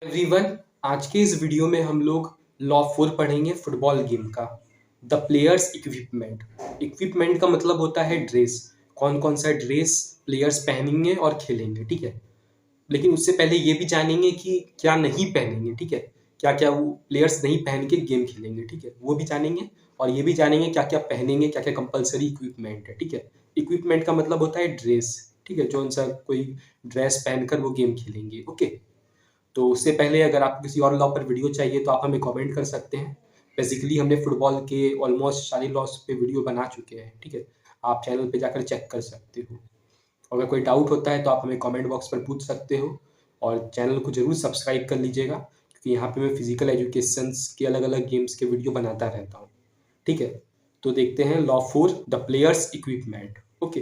Everyone, आज के इस वीडियो में हम लोग लॉ 4 पढ़ेंगे फुटबॉल गेम का। The player's equipment. इक्विपमेंट का मतलब होता है ड्रेस। कौन कौन सा ड्रेस प्लेयर्स पहनेंगे और खेलेंगे, ठीक है। लेकिन उससे पहले ये भी जानेंगे कि क्या नहीं पहनेंगे, ठीक है। क्या क्या वो प्लेयर्स नहीं पहन के गेम खेलेंगे, ठीक है, वो भी जानेंगे। और ये भी जानेंगे क्या क्या पहनेंगे, क्या क्या कंपलसरी इक्विपमेंट है, ठीक है। इक्विपमेंट का मतलब होता है ड्रेस, ठीक है, जो सा कोई ड्रेस पहनकर वो गेम खेलेंगे। ओके, तो उससे पहले अगर आपको किसी और लॉ पर वीडियो चाहिए तो आप हमें कमेंट कर सकते हैं। बेसिकली हमने फुटबॉल के ऑलमोस्ट सारे लॉस पे वीडियो बना चुके हैं, ठीक है। आप चैनल पे जाकर चेक कर सकते हो। अगर कोई डाउट होता है तो आप हमें कमेंट बॉक्स पर पूछ सकते हो। और चैनल को जरूर सब्सक्राइब कर लीजिएगा, क्योंकि यहाँ पे मैं फिजिकल एजुकेशंस के अलग अलग गेम्स के वीडियो बनाता रहता हूँ, ठीक है। तो देखते हैं law 4 the player's equipment. Okay,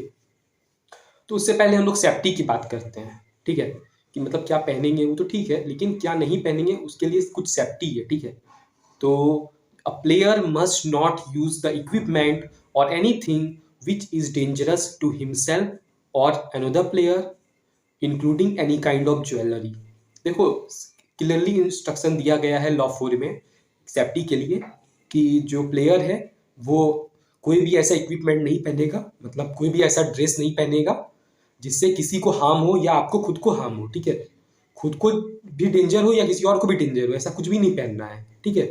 तो उससे पहले हम लोग सेफ्टी की बात करते हैं, ठीक है। कि मतलब क्या पहनेंगे वो तो ठीक है, लेकिन क्या नहीं पहनेंगे उसके लिए कुछ सेफ्टी है, ठीक है। तो a player must not use the equipment और anything which is dangerous to himself और another player, including any kind of jewellery. देखो, क्लियरली इंस्ट्रक्शन दिया गया है लॉ 4 में सेफ्टी के लिए कि जो प्लेयर है वो कोई भी ऐसा इक्विपमेंट नहीं पहनेगा, मतलब कोई भी ऐसा ड्रेस नहीं पहनेगा जिससे किसी को हार्म हो या आपको खुद को हार्म हो, ठीक है। खुद को भी डेंजर हो या किसी और को भी डेंजर हो, ऐसा कुछ भी नहीं पहनना है, ठीक है।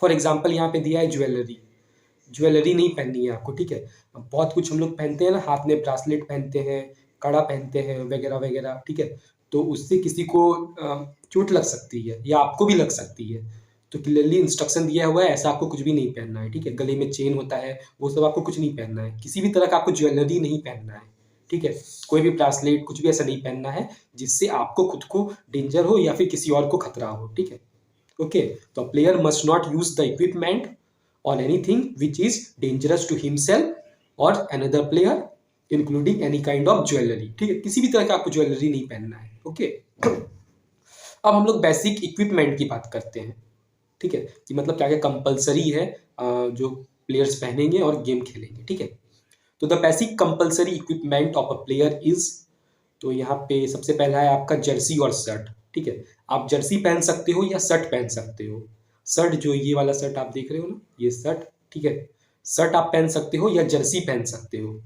फॉर एग्जाम्पल यहाँ पे दिया है ज्वेलरी। ज्वेलरी नहीं पहननी है आपको, ठीक है। अब बहुत कुछ हम लोग पहनते हैं ना, हाथ में ब्रासलेट पहनते हैं, कड़ा पहनते हैं, वगैरह वगैरह, ठीक है। तो उससे किसी को चोट लग सकती है या आपको भी लग सकती है। तो क्लियरली इंस्ट्रक्शन दिया हुआ है, ऐसा आपको कुछ भी नहीं पहनना है, ठीक है। गले में चेन होता है, वो सब आपको कुछ नहीं पहनना है। किसी भी तरह का आपको ज्वेलरी नहीं पहनना है, ठीक है। कोई भी ब्रासलेट कुछ भी ऐसा नहीं पहनना है जिससे आपको खुद को डेंजर हो या फिर किसी और को खतरा हो, ठीक है। ओके, तो player must not use the equipment on anything which is dangerous to himself or another player, including any kind of jewelry, ठीक है। किसी भी तरह का आपको ज्वेलरी नहीं पहनना है। ओके, अब हम लोग बेसिक इक्विपमेंट की बात करते हैं, ठीक है। कि मतलब क्या क्या कंपलसरी है जो प्लेयर्स पहनेंगे और गेम खेलेंगे, ठीक है। तो the basic compulsory equipment of a player is, तो यहाँ पे सबसे पहला है आपका जर्सी और शर्ट, ठीक है। आप जर्सी पहन सकते हो या शर्ट पहन सकते हो। शर्ट जो ये वाला शर्ट आप देख रहे हो ना, ये शर्ट, ठीक है। शर्ट आप पहन सकते हो या जर्सी पहन सकते हो,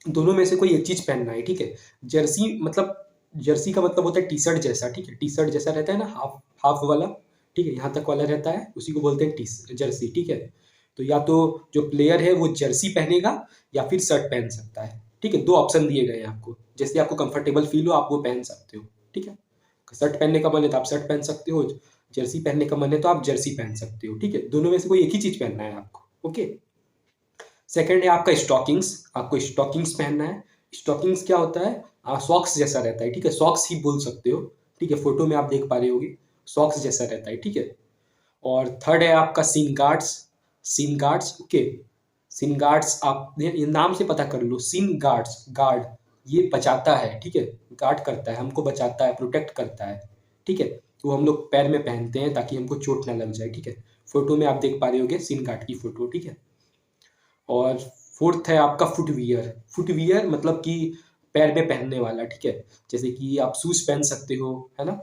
दोनों में से कोई एक चीज पहनना है, ठीक है। जर्सी मतलब, जर्सी का मतलब होता है टी शर्ट जैसा, ठीक है। टी शर्ट जैसा रहता है ना, हाफ हाफ वाला, ठीक है, यहाँ तक वाला रहता है, उसी को बोलते हैं टी जर्सी, ठीक है। तो या तो जो प्लेयर है वो जर्सी पहनेगा या फिर शर्ट पहन सकता है, ठीक है। दो ऑप्शन दिए गए हैं आपको, जैसे आपको कंफर्टेबल फील हो आप वो पहन सकते हो, ठीक है। शर्ट पहनने का मन है तो आप शर्ट पहन सकते हो, जर्सी पहनने का मन है तो आप जर्सी पहन सकते हो, ठीक है। दोनों में से कोई एक ही चीज पहनना है आपको। ओके, सेकंड है आपका स्टॉकिंग्स। आपको स्टॉकिंग्स पहनना है। स्टॉकिंग्स क्या होता है, सॉक्स जैसा रहता है, ठीक है। सॉक्स ही बोल सकते हो, ठीक है। फोटो में आप देख पा रहे होगे, सॉक्स जैसा रहता है, ठीक है। और थर्ड है आपका shin guards. Shin guards, okay. Shin guards आप ये नाम से पता कर लो, सीन गार्ड्स, गार्ड, ये बचाता है, ठीक है। गार्ड करता है, हमको बचाता है, प्रोटेक्ट करता है, ठीक है। तो हम लोग पैर में पहनते हैं ताकि हमको चोट ना लग जाए, ठीक है। फोटो में आप देख पा रहे होगे सीन गार्ड की फोटो, ठीक है। और फोर्थ है आपका फुटवियर। फुटवियर मतलब कि पैर में पहनने वाला, ठीक है। जैसे कि आप शूज पहन सकते हो, है ना।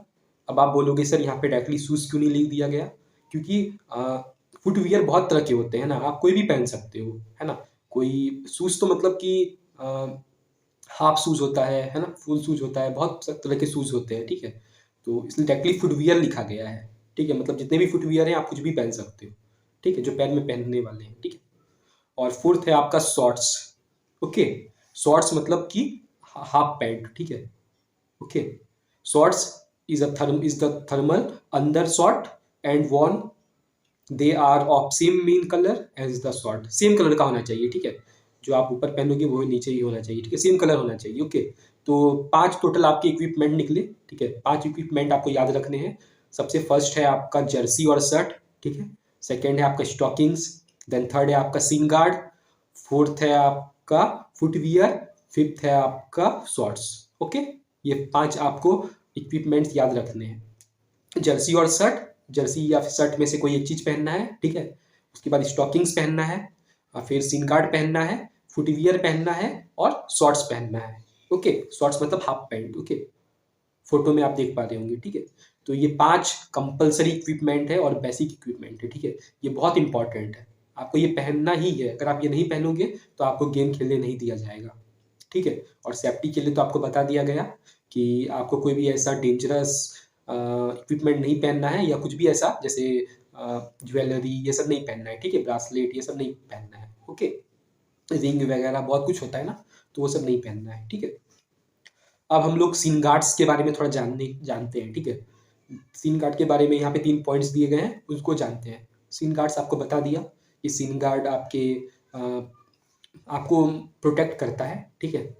अब आप बोलोगे सर यहाँ पे डायरेक्टली शूज क्यों नहीं लिख दिया गया, क्योंकि फुटवियर बहुत तरह के होते हैं ना, आप कोई भी पहन सकते हो, है ना। कोई शूज तो मतलब कि हाफ शूज होता है ना, फुल शूज होता है, बहुत तरह के शूज होते हैं, ठीक है। तो इसलिए डायरेक्टली फुटवियर लिखा गया है, ठीक है। मतलब जितने भी फुटवियर हैं आप कुछ भी पहन सकते हो, ठीक है, जो पैर में पहनने वाले हैं, ठीक है। और फोर्थ है आपका शॉर्ट्स। ओके, शॉर्ट्स मतलब कि हाफ पैंट, ठीक है। Okay, shorts is the thermal under short and worn, they are of same main colour as the short. Same colour का होना चाहिए, ठीक है। जो आप ऊपर पहनोगे वो नीचे ही होना चाहिए, ठीक है। सेम कलर होना चाहिए। ओके, तो 5 टोटल आपके इक्विपमेंट निकले, ठीक है। 5 इक्विपमेंट आपको याद रखने हैं। सबसे फर्स्ट है आपका जर्सी और शर्ट, ठीक है। सेकेंड है आपका स्टॉकिंग्स, देन थर्ड है आपका सीन गार्ड, फोर्थ है आपका फुटवियर, फिफ्थ है आपका शॉर्ट्स। ओके, ये 5 आपको इक्विपमेंट्स याद रखने हैं। जर्सी और शर्ट, जर्सी या फिर शर्ट में से कोई एक चीज पहनना है, ठीक है। उसके बाद स्टॉकिंग्स पहनना है, और फिर सिन गार्ड पहनना है, फुटवियर पहनना है और शॉर्ट्स पहनना है। ओके, शॉर्ट्स मतलब हाफ पैंट, ओके। फोटो में आप देख पा रहे होंगे, ठीक है। तो ये 5 कंपल्सरी इक्विपमेंट है और बेसिक इक्विपमेंट है, ठीक है। ये बहुत इंपॉर्टेंट है, आपको ये पहनना ही है। अगर आप ये नहीं पहनोगे तो आपको गेम खेलने नहीं दिया जाएगा, ठीक है। और सेफ्टी के लिए तो आपको बता दिया गया कि आपको कोई भी ऐसा डेंजरस इक्विपमेंट नहीं पहनना है, या कुछ भी ऐसा जैसे ज्वेलरी ये सब नहीं पहनना है, ठीक है। ब्रासलेट ये सब नहीं पहनना है, ओके। रिंग वगैरह बहुत कुछ होता है ना, तो वो सब नहीं पहनना है, ठीक है। अब हम लोग सीन गार्ड्स के बारे में थोड़ा जानते हैं, ठीक है। सीन गार्ड के बारे में यहाँ पे 3 पॉइंट्स दिए गए हैं, उसको जानते हैं। सीन गार्ड्स आपको बता दिया कि सीन गार्ड आपको प्रोटेक्ट करता है, ठीक है।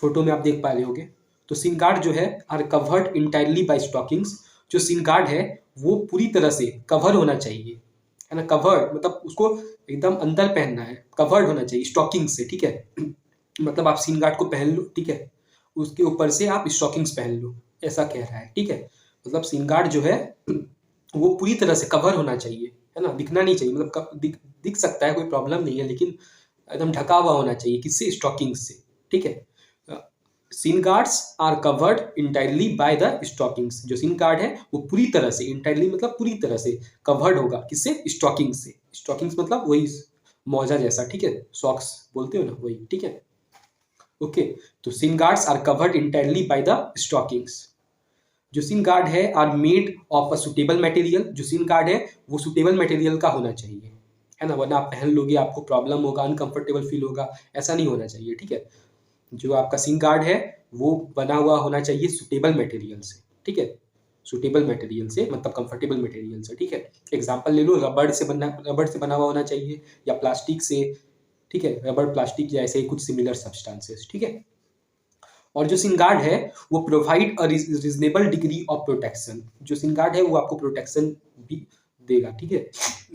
फोटो में आप देख पा रहे होगे। तो सीन गार्ड जो है are covered entirely by stockings. जो सीन गार्ड है वो पूरी तरह से कवर होना चाहिए, है ना। कवर्ड मतलब उसको एकदम अंदर पहनना है, कवर्ड होना चाहिए स्टॉकिंग से, ठीक है। मतलब आप सीन गार्ड को पहन लो, ठीक है, उसके ऊपर से आप स्टॉकिंग्स पहन लो, ऐसा कह रहा है, ठीक है। मतलब सीन गार्ड जो है वो पूरी तरह से कवर होना चाहिए, है ना, दिखना नहीं चाहिए। मतलब दिख सकता है, कोई प्रॉब्लम नहीं है, लेकिन एकदम ढका हुआ होना चाहिए, किससे, स्टॉकिंग्स से, ठीक है। Shin guards are covered entirely by the stockings. जो सीन गार्ड है वो पूरी तरह से, इंटायरली मतलब पूरी तरह से कवर्ड होगा, किससे, स्टॉकिंग्स से। स्टॉकिंग्स मतलब वही मोजा जैसा, ठीक है, सॉक्स बोलते हो ना, वही, ठीक है, ओके। तो shin guards are covered entirely by the stockings. जो सीन गार्ड है are made of a suitable material. जो सीन गार्ड है वो सुटेबल मटेरियल का होना चाहिए, है ना, वरना आप पहन लोगे आपको प्रॉब्लम होगा, अनकंफर्टेबल फील होगा, ऐसा नहीं होना चाहिए, ठीक है। जो आपका सीन गार्ड है वो बना हुआ होना चाहिए सुटेबल मटेरियल से, ठीक है। सुटेबल मटेरियल से मतलब कंफर्टेबल मटेरियल से, ठीक है। एग्जांपल ले लो, रबड़ से बना हुआ होना चाहिए, या प्लास्टिक से, ठीक है, रबड़, प्लास्टिक या ऐसे ही कुछ सिमिलर सब्सटेंसेस, ठीक है। और जो सिंगार्ड है वो provide a reasonable degree of protection. जो सिंगार्ड है वो आपको प्रोटेक्शन भी देगा, ठीक है।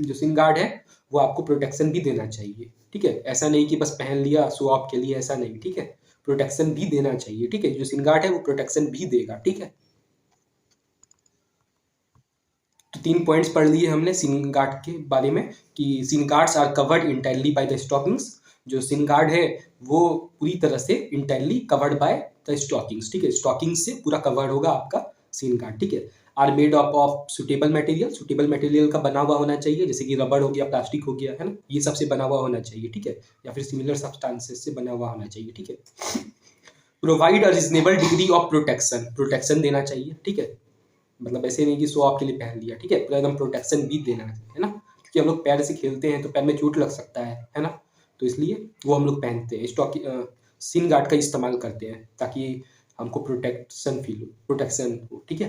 जो सिंगार्ड है वो आपको प्रोटेक्शन भी देना चाहिए, ठीक है। ऐसा नहीं कि बस पहन लिया शो ऑफ के लिए, ऐसा नहीं, ठीक है। प्रोटेक्शन भी देना चाहिए, ठीक है। जो सिंगार्ड है वो प्रोटेक्शन भी देगा, ठीक है। तो 3 पॉइंट्स पढ़ लिए हमने सीन गार्ड के बारे में कि shin guards are covered entirely by the stockings. जो सीन गार्ड है वो पूरी तरह से entirely covered by the stockings, ठीक है। स्टॉकिंग से पूरा कवर्ड होगा आपका सीन गार्ड, ठीक है। Are made of suitable material. Suitable material का बना हुआ होना चाहिए, जैसे कि रबड़ हो गया, प्लास्टिक हो गया, है ना, ये सबसे बना हुआ होना चाहिए, ठीक है, या फिर सिमिलर सब्सटेंसेस से बना हुआ होना चाहिए, ठीक है। Provide a reasonable degree of protection. Protection देना चाहिए, ठीक है। मतलब ऐसे नहीं कि शो ऑफ के लिए पहन लिया, ठीक है, पूरा एकदम प्रोटेक्शन भी देना है ना, क्योंकि हम लोग पैर से खेलते हैं तो पैर में चोट लग सकता है ना। तो इसलिए वो हम लोग पहनते हैं, सीन गार्ड का इस्तेमाल करते हैं ताकि हमको प्रोटेक्शन फील हो, प्रोटेक्शन हो, ठीक है,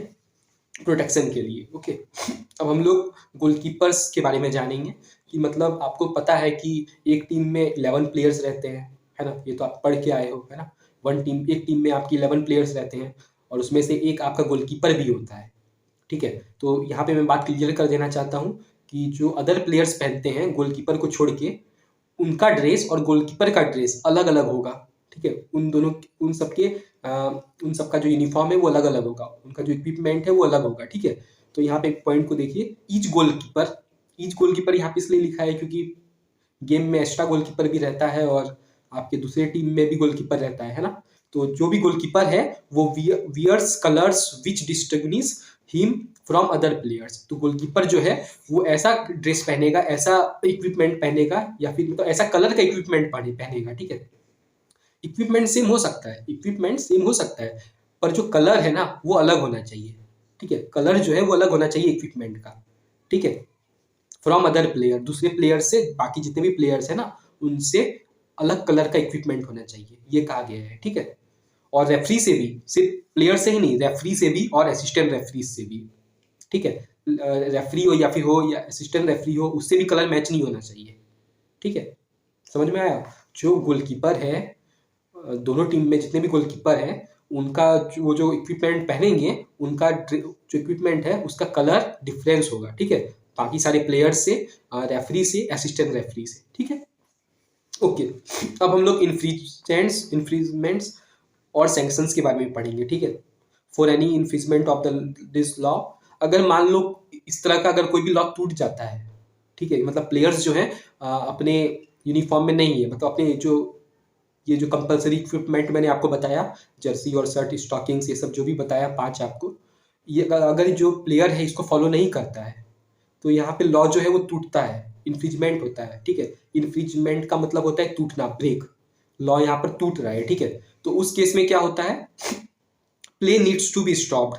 प्रोटेक्शन के लिए, ओके। अब हम लोग गोलकीपर्स के बारे में जानेंगे कि मतलब आपको पता है कि एक टीम में 11 प्लेयर्स रहते हैं, है ना, ये तो आप पढ़ के आए हो, है ना। एक टीम में आपकी 11 प्लेयर्स रहते हैं और उसमें से एक आपका गोलकीपर भी होता है, ठीक है। तो यहाँ पे मैं बात क्लियर कर देना चाहता हूँ कि जो अदर प्लेयर्स पहनते हैं गोलकीपर को छोड़ के, उनका ड्रेस और गोलकीपर का ड्रेस अलग अलग होगा, ठीक है। उन सबका जो यूनिफॉर्म है वो अलग अलग होगा, उनका जो इक्विपमेंट है वो अलग होगा, ठीक है। तो यहाँ पे एक पॉइंट को देखिए, ईच गोलकीपर यहाँ पे इसलिए लिखा है क्योंकि गेम में एक्स्ट्रा गोलकीपर भी रहता है और आपके दूसरे टीम में भी गोलकीपर रहता है ना। तो जो भी गोलकीपर है वो wears colours which distinguish him from other players. तो गोलकीपर जो है वो ऐसा ड्रेस पहनेगा, ऐसा इक्विपमेंट पहनेगा, या फिर मतलब ऐसा कलर का इक्विपमेंट पहनेगा, ठीक है। इक्विपमेंट सेम हो सकता है, पर जो कलर है ना वो अलग होना चाहिए, ठीक है। कलर जो है वो अलग होना चाहिए इक्विपमेंट का, ठीक है। फ्रॉम अदर प्लेयर, दूसरे प्लेयर से, बाकी जितने भी प्लेयर्स है ना उनसे अलग कलर का इक्विपमेंट होना चाहिए, ये कहा गया है, ठीक है। और रेफरी से भी, सिर्फ प्लेयर से ही नहीं, रेफरी से भी और असिस्टेंट रेफरी से भी, ठीक है। रेफरी हो या असिस्टेंट रेफरी हो, उससे भी कलर मैच नहीं होना चाहिए, ठीक है। समझ में आया। जो गोलकीपर है, दोनों टीम में जितने भी गोलकीपर हैं उनका जो इक्विपमेंट पहनेंगे, उनका जो इक्विपमेंट है उसका कलर डिफरेंस होगा, ठीक है, बाकी सारे प्लेयर्स से, रेफरी से, असिस्टेंट रेफरी से, ठीक है, ओके। अब हम लोग इन्फ्रिजमेंट्स और सैंक्शंस के बारे में पढ़ेंगे, ठीक है। For any infringement of this law, अगर मान लो इस तरह का अगर कोई भी लॉ टूट जाता है, ठीक है, मतलब प्लेयर्स जो है अपने यूनिफॉर्म में नहीं है, मतलब अपने ये जो कंपलसरी इक्विपमेंट मैंने आपको बताया, जर्सी और शर्ट, स्टॉकिंग्स, ये सब जो भी बताया 5 आपको, ये अगर जो प्लेयर है इसको फॉलो नहीं करता है तो यहाँ पे लॉ जो है वो टूटता है, इन्फ्रिजमेंट होता है, ठीक है। इन्फ्रिजमेंट का मतलब होता है टूटना, ब्रेक। लॉ यहाँ पर टूट रहा है, ठीक है। तो उस केस में क्या होता है, play needs to be stopped.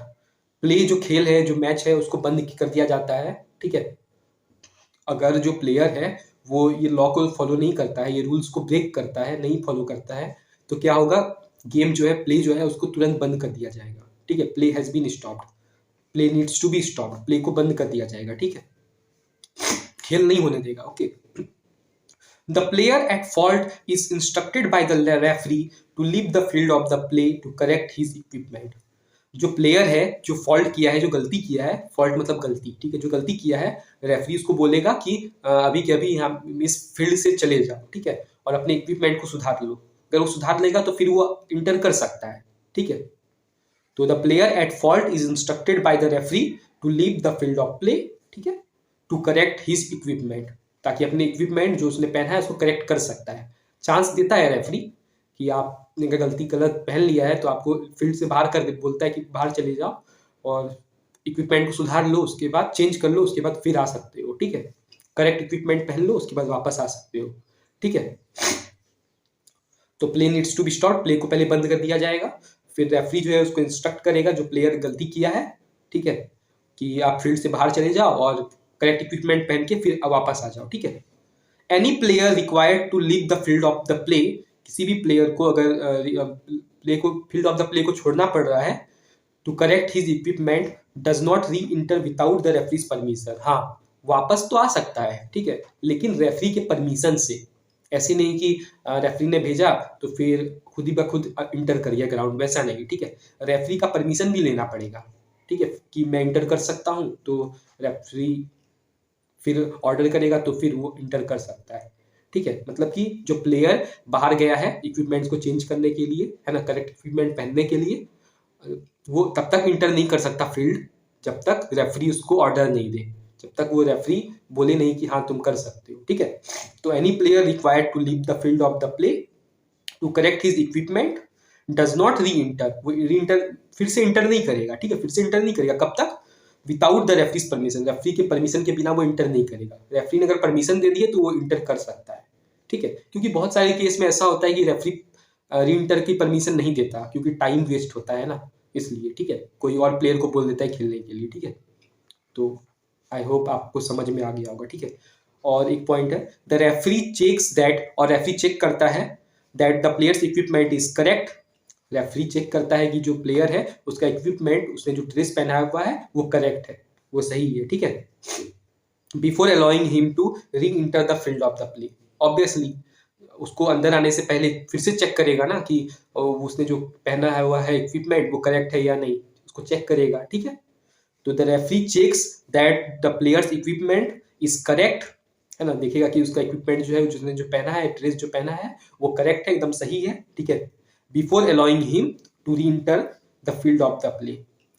Play जो खेल है, जो मैच है, उसको बंद कर दिया जाता है, ठीक है। अगर जो प्लेयर है वो ये लॉ को फॉलो नहीं करता है, ये रूल्स को ब्रेक करता है, नहीं फॉलो करता है, तो क्या होगा, गेम जो है, प्ले जो है, उसको तुरंत बंद कर दिया जाएगा, ठीक है। Play has been stopped, play needs to be stopped, play को बंद कर दिया जाएगा, ठीक है। खेल नहीं होने देगा, okay. The player at fault is instructed by the referee to leave the field of the play to correct his equipment. जो प्लेयर है, जो फॉल्ट किया है, जो गलती किया है, फॉल्ट मतलब गलती, ठीक है, जो गलती किया है, रेफरी उसको बोलेगा कि अभी के अभी यहाँ इस फील्ड से चले जाओ, ठीक है, और अपने इक्विपमेंट को सुधार लो। अगर वो सुधार लेगा तो फिर वो इंटर कर सकता है, ठीक है। तो the player at fault is instructed by the referee to leave the field of play, ठीक है, टू करेक्ट हिज इक्विपमेंट, ताकि अपने इक्विपमेंट जो उसने पहना है उसको करेक्ट कर सकता है। चांस देता है रेफरी कि आपने गलती गलत पहन लिया है तो आपको फील्ड से बाहर कर बोलता है कि बाहर चले जाओ और इक्विपमेंट को सुधार लो, उसके बाद चेंज कर लो, उसके बाद फिर आ सकते हो, ठीक है। करेक्ट इक्विपमेंट पहन लो, उसके बाद वापस आ सकते हो, ठीक है। तो play needs to be stop, play को पहले बंद कर दिया जाएगा, फिर रेफरी जो है उसको इंस्ट्रक्ट करेगा जो प्लेयर गलती किया है, ठीक है, कि आप फील्ड से बाहर चले जाओ और करेक्ट इक्विपमेंट पहन के फिर वापस आ जाओ, ठीक है। Any player required to leave the field of the play, किसी भी प्लेयर को अगर प्ले को फील्ड ऑफ द प्ले को छोड़ना पड़ रहा है, to correct his equipment does not reenter without the referee's permission. हाँ, वापस तो आ सकता है, ठीक है, लेकिन रेफरी के परमिशन से। ऐसे नहीं कि रेफरी ने भेजा तो फिर खुद ही ब खुद इंटर कर गया ग्राउंड, वैसा नहीं, ठीक है। रेफरी का परमिशन भी लेना पड़ेगा, ठीक है, कि मैं इंटर कर सकता हूँ, तो रेफरी फिर ऑर्डर करेगा तो फिर वो इंटर कर सकता है, ठीक है। मतलब कि जो प्लेयर बाहर गया है इक्विपमेंट्स को चेंज करने के लिए, है ना, करेक्ट इक्विपमेंट पहनने के लिए, वो तब तक इंटर नहीं कर सकता फील्ड जब तक रेफरी उसको ऑर्डर नहीं दे, जब तक वो रेफरी बोले नहीं कि हाँ तुम कर सकते हो, ठीक है। तो any player required to leave the field of the play to correct his equipment does not re-enter, वो री इंटर फिर से इंटर नहीं करेगा, ठीक है, फिर से इंटर नहीं करेगा, कब तक, without the referee's permission, referee के परमिशन के बिना वो इंटर नहीं करेगा। रेफरी ने अगर परमिशन दे दी है तो वो इंटर कर सकता है, ठीक है। क्योंकि बहुत सारे केस में ऐसा होता है कि रेफरी री इंटर की परमिशन नहीं देता क्योंकि टाइम वेस्ट होता है ना, इसलिए, ठीक है, कोई और प्लेयर को बोल देता है खेलने के लिए, ठीक है। तो आई होप आपको समझ में आ गया होगा, ठीक है। और एक पॉइंट है, द रेफरी चेक्स दैट, और रेफरी चेक करता है that the player's equipment is correct. Referee check करता है कि जो प्लेयर है उसका इक्विपमेंट, उसने जो ड्रेस पहना हुआ है वो करेक्ट है, वो सही है, ठीक है, before allowing him to re-enter the field of the play. Obviously उसको अंदर आने से पहले फिर से चेक करेगा ना कि उसने जो पहना है हुआ है इक्विपमेंट वो करेक्ट है या नहीं, उसको चेक करेगा, ठीक है। तो the referee checks that the player's equipment is correct, है ना, देखेगा कि उसका इक्विपमेंट जो है, जिसने जो पहना है, ड्रेस जो पहना है वो करेक्ट है, एकदम सही है, ठीक है, before allowing him to re-enter the field of the play,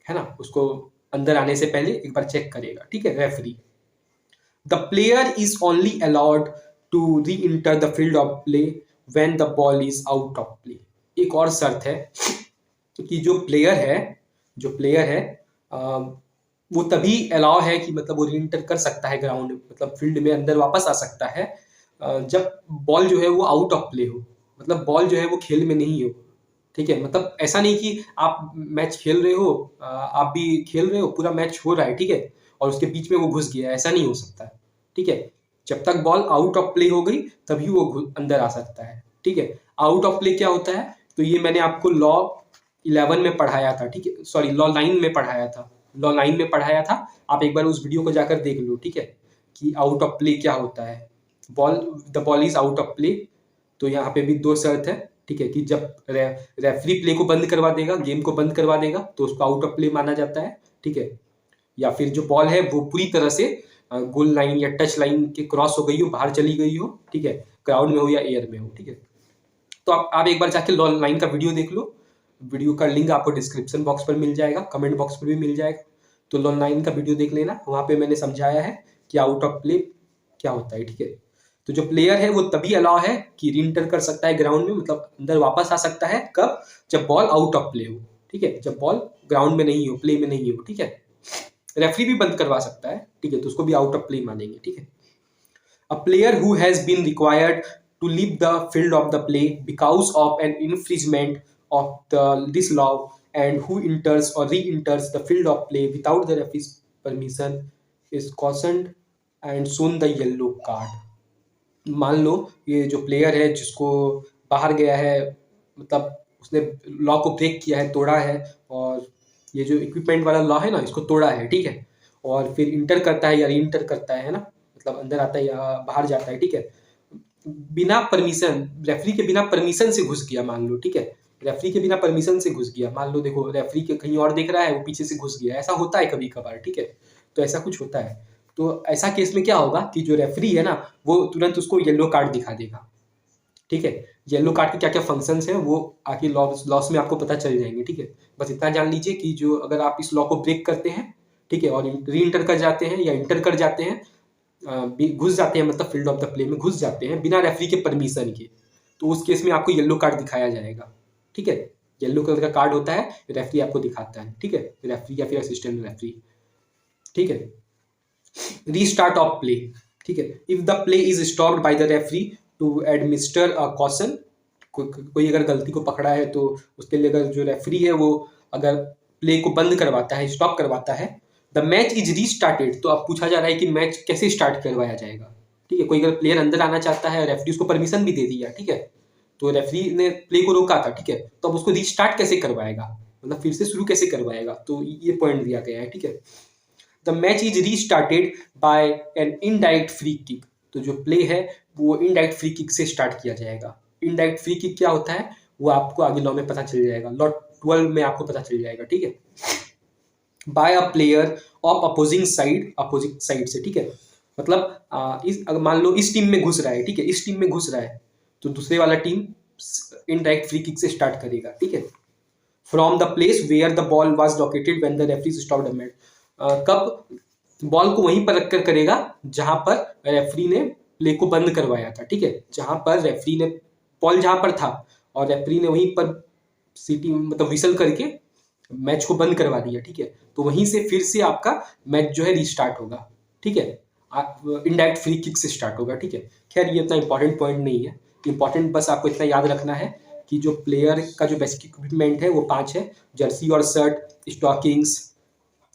है ना, उसको अंदर आने से पहले एक बार चेक करेगा, ठीक है, referee. The player is only allowed to re-enter the field of play when the ball is out of play. एक और शर्त है कि जो प्लेयर है, जो प्लेयर है वो तभी अलाउ है कि मतलब वो री इंटर कर सकता है ग्राउंड, मतलब फील्ड में अंदर वापस आ सकता है जब बॉल जो है वो आउट ऑफ प्ले हो, मतलब बॉल जो है वो खेल में नहीं हो, ठीक है। मतलब ऐसा नहीं कि आप मैच खेल रहे हो, आप भी खेल रहे हो, पूरा मैच हो रहा है, ठीक है, और उसके बीच में वो घुस गया, ऐसा नहीं हो सकता, ठीक है। जब तक बॉल आउट ऑफ प्ले हो गई तभी वो अंदर आ सकता है, ठीक है। आउट ऑफ प्ले क्या होता है, तो ये मैंने आपको लॉ 11 में पढ़ाया था, ठीक है, सॉरी लॉ 9 में पढ़ाया था, लॉ 9 में पढ़ाया था, आप एक बार उस वीडियो को जाकर देख लो, ठीक है, कि आउट ऑफ प्ले क्या होता है। Ball, the ball is out of play, तो यहाँ पे भी दो शर्त है, ठीक है, कि जब रेफरी प्ले को बंद करवा देगा, गेम को बंद करवा देगा, तो उसको आउट ऑफ प्ले माना जाता है, ठीक है। या फिर जो बॉल है वो पूरी तरह से गोल लाइन या टच लाइन के क्रॉस हो गई हो, बाहर चली गई हो, ठीक है, ग्राउंड में हो या एयर में हो, ठीक है। तो आप एक बार जाके लॉ 9 का वीडियो देख लो, वीडियो का लिंक आपको डिस्क्रिप्शन बॉक्स पर मिल जाएगा, कमेंट बॉक्स पर भी मिल जाएगा, तो लॉ 9 का वीडियो देख लेना, वहां पे मैंने समझाया है कि आउट ऑफ प्ले क्या होता है, ठीक है। तो जो प्लेयर है वो तभी अलाउ है कि री इंटर कर सकता है ग्राउंड में, मतलब अंदर वापस आ सकता है, कब, जब बॉल आउट ऑफ प्ले हो, ठीक है, जब बॉल ग्राउंड में नहीं हो, प्ले में नहीं हो, ठीक है। रेफरी भी बंद करवा सकता है, ठीक है, तो उसको भी आउट ऑफ प्ले मानेंगे, ठीक है। A player who has been required to leave the field of the play because of an infringement of this law and who enters or re-enters the field of play without the referee's permission is cautioned and shown the yellow card. मान लो ये जो player है जिसको बाहर गया है, मतलब उसने लॉ को ब्रेक किया है, तोड़ा है, और ये जो इक्विपमेंट वाला लॉ है ना, इसको तोड़ा है, ठीक है, और फिर इंटर करता है या री इंटर करता है ना, मतलब अंदर आता है या बाहर जाता है, ठीक है, बिना परमिशन, रेफरी के बिना परमिशन से घुस गया मान लो, ठीक है, रेफरी के बिना परमिशन से घुस गया, मान लो देखो रेफरी के कहीं और देख रहा है, वो पीछे से घुस गया, ऐसा होता है कभी कभार, ठीक है, तो ऐसा कुछ होता है। तो ऐसा केस में क्या होगा कि जो रेफरी है ना, वो तुरंत उसको येलो कार्ड दिखा देगा, ठीक है। येलो कार्ड के क्या क्या फंक्शंस हैं वो आगे लॉस में आपको पता चल जाएंगे, ठीक है। बस इतना जान लीजिए कि जो अगर आप इस लॉ को ब्रेक करते हैं, ठीक है, और री इंटर कर जाते हैं या इंटर कर जाते हैं, घुस जाते हैं, मतलब फील्ड ऑफ द प्ले में घुस जाते हैं बिना रेफरी के परमिशन के, तो उस केस में आपको येलो कार्ड दिखाया जाएगा, ठीक है। येलो कलर का कार्ड होता है, रेफरी आपको दिखाता है, ठीक है, रेफरी या फिर असिस्टेंट रेफरी, ठीक है। रीस्टार्ट ऑफ प्ले, ठीक है, if the play is stopped by the referee to administer a caution, कोई अगर गलती को पकड़ा है तो उसके लिए अगर जो रेफरी है वो अगर प्ले को बंद करवाता है, स्टॉप करवाता है, द मैच इज रीस्टार्टेड, तो अब पूछा जा रहा है कि मैच कैसे स्टार्ट करवाया जाएगा, ठीक है। कोई अगर प्लेयर अंदर आना चाहता है, रेफरी उसको परमिशन भी दे दिया, ठीक है, तो रेफरी ने प्ले को रोका था, ठीक है, तो अब उसको रीस्टार्ट कैसे करवाएगा, मतलब फिर से शुरू कैसे करवाएगा, तो ये पॉइंट दिया गया है, ठीक है। The match is restarted by an indirect free kick, तो जो प्ले है वो इनडायरेक्ट फ्री किक से स्टार्ट किया जाएगा। इनडायरेक्ट फ्री किक क्या होता है वो आपको आगे लॉ में पता चल जाएगा, लॉ 12 में आपको पता चल जाएगा, ठीक है। By a player of opposing side से, ठीक है, मतलब इस अगर मान लो इस टीम में घुस रहा है, ठीक है, इस टीम में घुस रहा है, तो दूसरे वाला टीम इनडायरेक्ट फ्री किक से स्टार्ट करेगा, ठीक है। From the place where the ball was located when the referee stopped the match, कब बॉल को वहीं पर रखकर करेगा जहां पर रेफरी ने प्ले को बंद करवाया था, ठीक है, जहां पर रेफरी ने बॉल जहां पर था और रेफरी ने वहीं पर सीटी मतलब विसल करके मैच को बंद करवा दिया, ठीक है, तो वहीं से फिर से आपका मैच जो है रीस्टार्ट होगा, ठीक है, इनडायरेक्ट फ्री किक से स्टार्ट होगा, ठीक है। खैर ये इतना इंपॉर्टेंट पॉइंट नहीं है, इंपॉर्टेंट बस आपको इतना याद रखना है कि जो प्लेयर का जो बेसिक इक्विपमेंट है वो 5 है, जर्सी और shirt, stockings,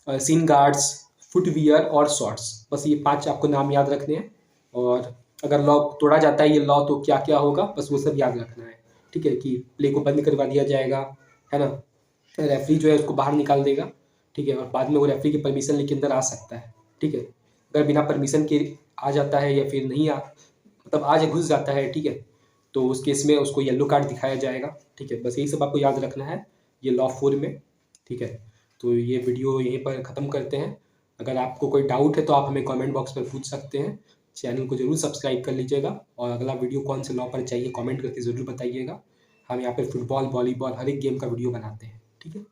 shin guards, footwear और शॉर्ट्स, बस ये 5 आपको नाम याद रखने हैं। और अगर लॉ तोड़ा जाता है ये लॉ तो क्या क्या होगा, बस वो सब याद रखना है, ठीक है, कि प्ले को बंद करवा दिया जाएगा, है ना, रेफरी जो है उसको बाहर निकाल देगा, ठीक है, और बाद में वो रेफरी की परमिशन लेके अंदर आ सकता है, ठीक है। अगर बिना परमिशन के आ जाता है या फिर नहीं मतलब आज घुस जाता है, ठीक है, तो उस केस में उसको येलो कार्ड दिखाया जाएगा, ठीक है। बस यही सब आपको याद रखना है ये लॉ 4 में, ठीक है। तो ये वीडियो यहीं पर ख़त्म करते हैं। अगर आपको कोई डाउट है तो आप हमें कमेंट बॉक्स पर पूछ सकते हैं। चैनल को जरूर सब्सक्राइब कर लीजिएगा और अगला वीडियो कौन से लॉ पर चाहिए कमेंट करके ज़रूर बताइएगा। हम यहाँ पर फुटबॉल, वॉलीबॉल हर एक गेम का वीडियो बनाते हैं, ठीक है।